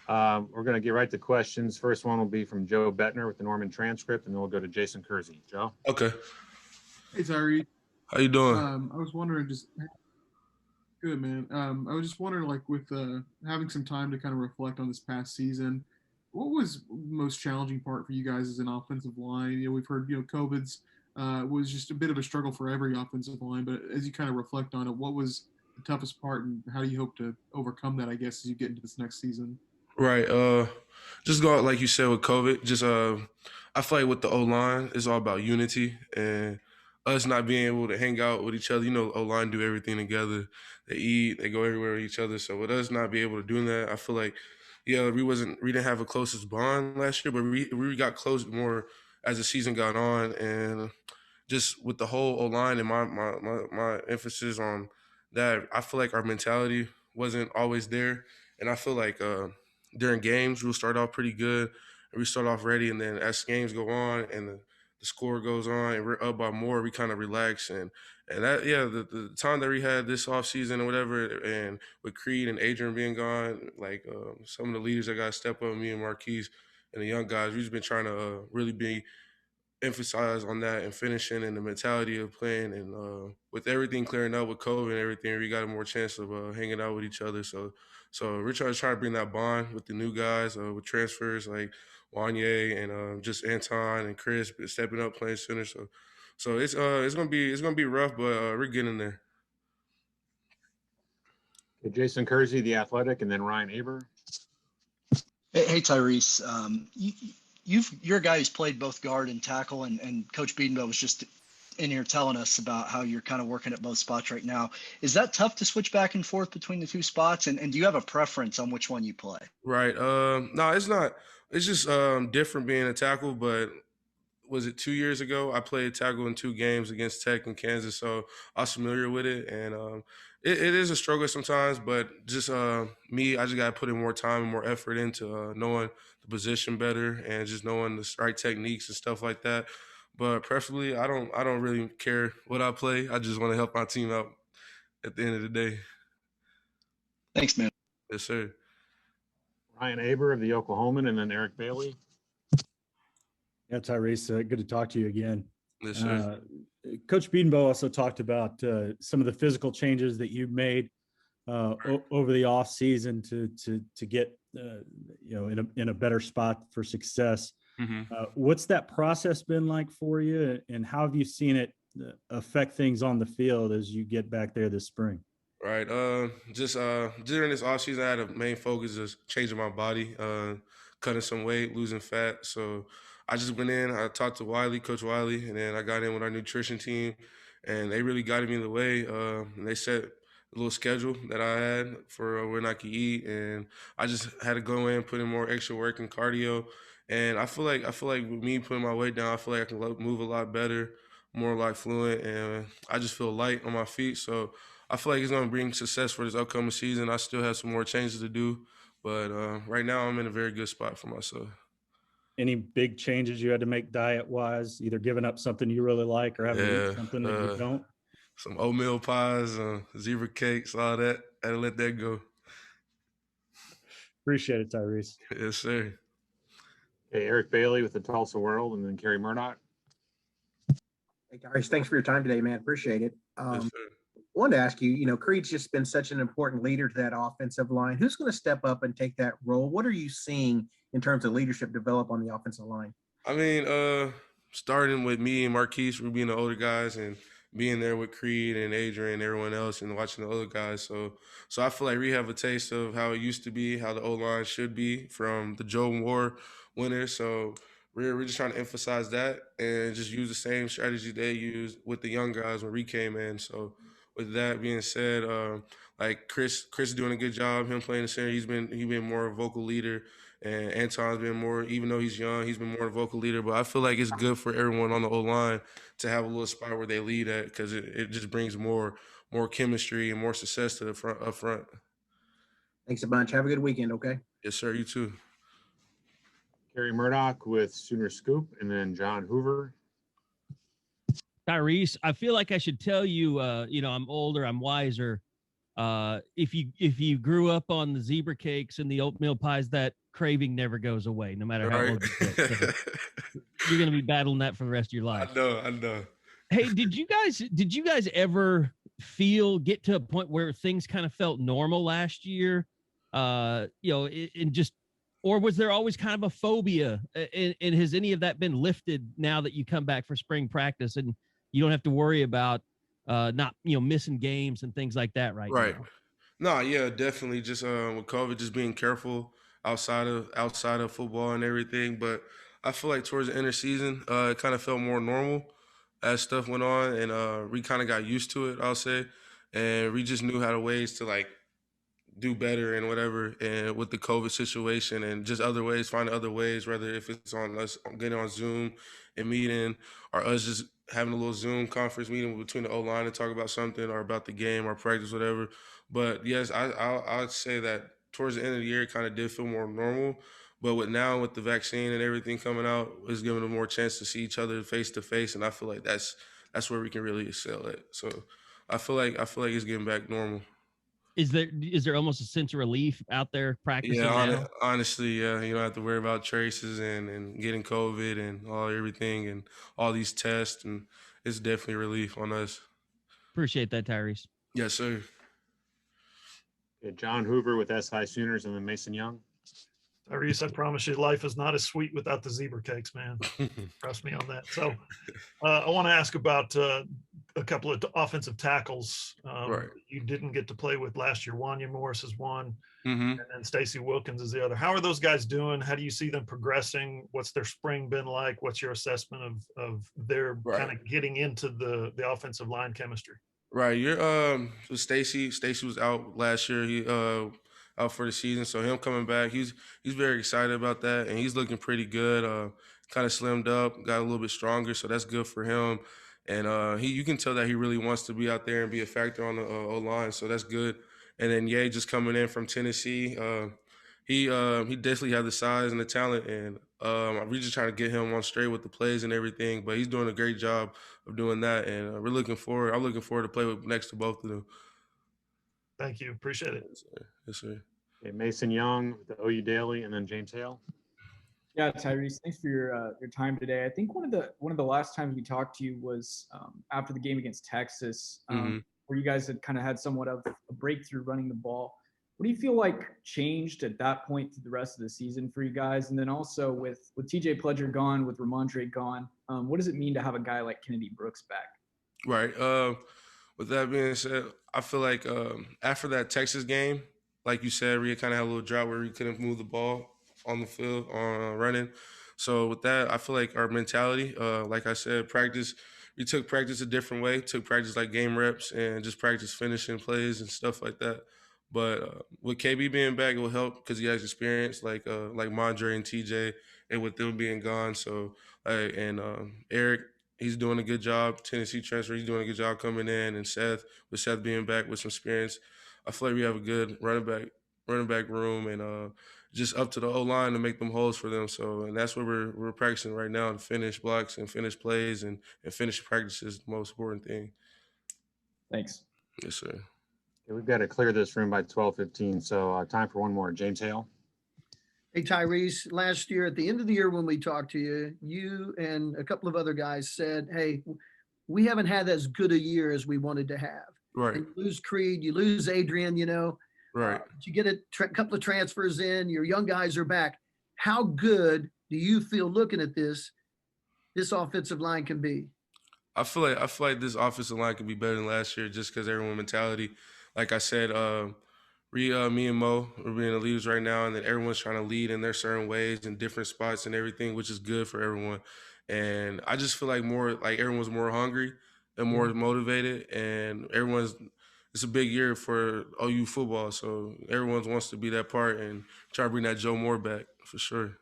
We're going to get right to questions. First one will be from Joe Bettner with the Norman transcript, and then we'll go to Jason Kersey. Joe? Okay. Hey Tyree, How you doing? I was wondering, just good man. I was just wondering, like with having some time to kind of reflect on this past season, what was the most challenging part for you guys as an offensive line? We've heard COVID's was just a bit of a struggle for every offensive line, but as you kind of reflect on it, what was the toughest part, and how do you hope to overcome that? I guess as you get into this next season. Right. Just go like you said with COVID. Just I feel like with the O line, it's all about unity and us not being able to hang out with each other. O line do everything together. They eat, they go everywhere with each other. So with us not be able to do that, I feel like we didn't have a closest bond last year, but we got close more as the season got on, and just with the whole O line and my emphasis on that, I feel like our mentality wasn't always there, and I feel like during games we'll start off pretty good, and we start off ready, and then as games go on and the score goes on and we're up by more, we kind of relax and that the time that we had this off season or whatever, and with Creed and Adrian being gone, like some of the leaders that got to step up, me and Marquise and the young guys, we've just been trying to really be emphasize on that and finishing and the mentality of playing. And with everything clearing up with COVID and everything, we got a more chance of hanging out with each other. So we're trying to bring that bond with the new guys with transfers like Wanye and just Anton and Chris stepping up playing center. So it's gonna be rough, but we're getting there. Okay, Jason Kersey, The Athletic, and then Ryan Aber. Hey Tyrese, you're a guy who's played both guard and tackle, and Coach Bedenbaugh was just in here telling us about how you're kind of working at both spots right now. Is that tough to switch back and forth between the two spots, and do you have a preference on which one you play? Right. No, it's not. It's just different being a tackle, but was it 2 years ago? I played tackle in 2 games against Tech and Kansas, so I was familiar with it. And it is a struggle sometimes, but just me, I just got to put in more time and more effort into knowing the position better and just knowing the right techniques and stuff like that. But preferably, I don't really care what I play. I just want to help my team out at the end of the day. Thanks, man. Yes, sir. Ryan Aber of the Oklahoman, and then Eric Bailey. Yeah, Tyrese, good to talk to you again. Yes, sir. Coach Bedenbaugh also talked about some of the physical changes that you've made over the off season to get in a better spot for success. Mm-hmm. What's that process been like for you, and how have you seen it affect things on the field as you get back there this spring? Right. Just during this off season, I had a main focus is changing my body, cutting some weight, losing fat. So I just went in. I talked to Coach Wiley, and then I got in with our nutrition team, and they really guided me the way. And they set a little schedule that I had for when I could eat, and I just had to go in, put in more extra work and cardio. And I feel like with me putting my weight down, I feel like I can move a lot better, more like fluent, and I just feel light on my feet. So I feel like it's going to bring success for this upcoming season. I still have some more changes to do, but right now I'm in a very good spot for myself. Any big changes you had to make diet-wise, either giving up something you really like or having to eat something that you don't? Some oatmeal pies, zebra cakes, all that. I had to let that go. Appreciate it, Tyrese. Yes, sir. Okay, Eric Bailey with the Tulsa World, and then Kerry Murdoch. Hey, guys, thanks for your time today, man. Appreciate it. Yes, sir. Wanted to ask you, Creed's just been such an important leader to that offensive line. Who's going to step up and take that role? What are you seeing in terms of leadership develop on the offensive line? I mean, starting with me and Marquise, we being the older guys, and being there with Creed and Adrian and everyone else, and watching the other guys. So I feel like we have a taste of how it used to be, how the O-line should be from the Joe Moore winners. So we're just trying to emphasize that and just use the same strategy they used with the young guys when we came in. So with that being said, like Chris doing a good job, him playing the center, he's been more a vocal leader, and Anton's been more, even though he's young, he's been more a vocal leader. But I feel like it's good for everyone on the O-line to have a little spot where they lead at, because it just brings more chemistry and more success to the up front. Thanks a bunch. Have a good weekend, okay? Yes, sir. You too. Kerry Murdoch with Sooner Scoop, and then John Hoover. Tyrese, I feel like I should tell you, I'm older, I'm wiser, if you grew up on the zebra cakes and the oatmeal pies, that craving never goes away, no matter how Right. old you get. So you're going to be battling that for the rest of your life. I know. Hey, did you guys ever get to a point where things kind of felt normal last year? In just, or was there always kind of a phobia? And has any of that been lifted now that you come back for spring practice and you don't have to worry about not missing games and things like that right Right. now? No, yeah, definitely. Just with COVID, just being careful outside of football and everything. But I feel like towards the end of season, it kind of felt more normal as stuff went on, and we kind of got used to it. I'll say, and we just knew how to ways to like do better and whatever, and with the COVID situation and just other ways, find other ways, whether if it's on us getting on Zoom and meeting, or us just having a little Zoom conference meeting between the O-line to talk about something or about the game or practice, whatever. But yes, I'd say that towards the end of the year, it kind of did feel more normal. But with the vaccine and everything coming out, it's giving them more chance to see each other face to face, and I feel like that's where we can really excel at. So I feel like it's getting back normal. Is there almost a sense of relief out there Yeah, practicing now? honestly, yeah, you don't have to worry about traces and getting COVID and everything and all these tests, and it's definitely a relief on us. Appreciate that, Tyrese. Yes, sir. Okay, John Hoover with SI Sooners and then Mason Young. Tyrese, I promise you, life is not as sweet without the zebra cakes, man. Trust me on that. So I want to ask about a couple of offensive tackles Right. you didn't get to play with last year. Wanya Morris is one, Mm-hmm. and then Stacy Wilkins is the other. How are those guys doing? How do you see them progressing? What's their spring been like? What's your assessment of their kind of getting into the offensive line chemistry? Right. You're so Stacy was out last year. He out for the season. So him coming back, he's very excited about that, and he's looking pretty good. Kind of slimmed up, got a little bit stronger, so that's good for him. And you can tell that he really wants to be out there and be a factor on the O line, so that's good. And then Ye just coming in from Tennessee, he definitely has the size and the talent, and we just trying to get him on straight with the plays and everything. But he's doing a great job of doing that, and I'm looking forward to play with next to both of them. Thank you. Appreciate it. Yes, sir. Okay, Mason Young with the OU Daily and then James Hale. Yeah, Tyrese, thanks for your time today. I think one of the last times we talked to you was after the game against Texas, where you guys had kind of had somewhat of a breakthrough running the ball. What do you feel like changed at that point through the rest of the season for you guys? And then also with TJ Pledger gone, with Ramondre gone, what does it mean to have a guy like Kennedy Brooks back? Right. With that being said, I feel like after that Texas game, like you said, we kind of had a little drought where we couldn't move the ball on the field running. So with that, I feel like our mentality, like I said, we took practice a different way, took practice like game reps and just practice finishing plays and stuff like that. But with KB being back, it will help because he has experience like Mondre and TJ, and with them being gone. So Eric, he's doing a good job. Tennessee transfer, he's doing a good job coming in, and with Seth being back with some experience, I feel like we have a good running back room, and just up to the O-line to make them holes for them. So, and that's what we're practicing right now, to finish blocks and finish plays and finish practice is the most important thing. Thanks. Yes, sir. Okay, we've got to clear this room by 12:15, so time for one more. James Hale. Hey, Tyrese, last year at the end of the year when we talked to you, you and a couple of other guys said, hey, we haven't had as good a year as we wanted to have. Right. And you lose Creed, you lose Adrian, Right. You get a couple of transfers in, your young guys are back. How good do you feel looking at this offensive line can be? I feel like this offensive line could be better than last year just because everyone's mentality. Like I said, me and Mo are being the leaders right now, and then everyone's trying to lead in their certain ways in different spots and everything, which is good for everyone. And I just feel like everyone's more hungry and more motivated, and it's a big year for OU football, so everyone wants to be that part and try to bring that Joe Moore back for sure.